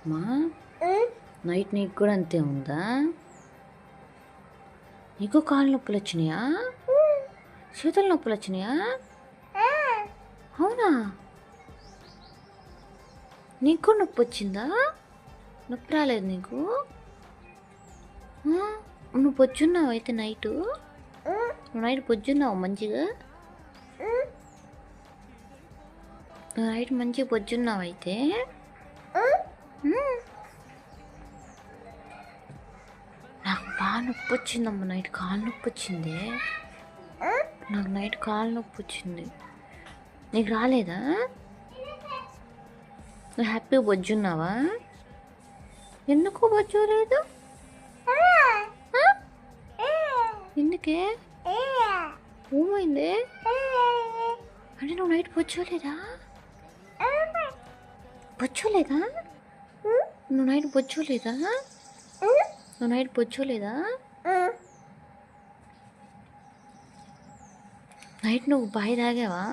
మా నైట్ నీకు కూడా అంతే ఉందా? నీకు కాళ్ళు నొప్పులు వచ్చినాయా? చేతుల నొప్పులు వచ్చినాయా? అవునా? నీకు కూడా నొప్పి వచ్చిందా? నొప్పి రాలేదు నీకు? నువ్వు పొచ్చున్నావు అయితే నైటు? నువ్వు నైట్ పొచ్చున్నావు మంచిగా? నువ్వు నైట్ మంచిగా పొచ్చున్నావు అయితే? నాకు బాగా నొప్పి వచ్చిందమ్మ నైట్, కాలు నొప్పి వచ్చింది. నాకు నైట్ కాలు నొప్పి వచ్చింది. నీకు రాలేదా? నువ్వు హ్యాపీగా బొజ్జున్నావా? ఎందుకు బొజ్జులేదు? ఎందుకే ఏమైంది? అంటే నువ్వు నైట్ బొజ్జోలేదా? బొజ్జోలేదా? నువ్వు నైట్ బొజ్జోలేదా? నువ్వు నైట్ బొజ్జోలేదా? నైట్ నువ్వు పాలు తాగావా?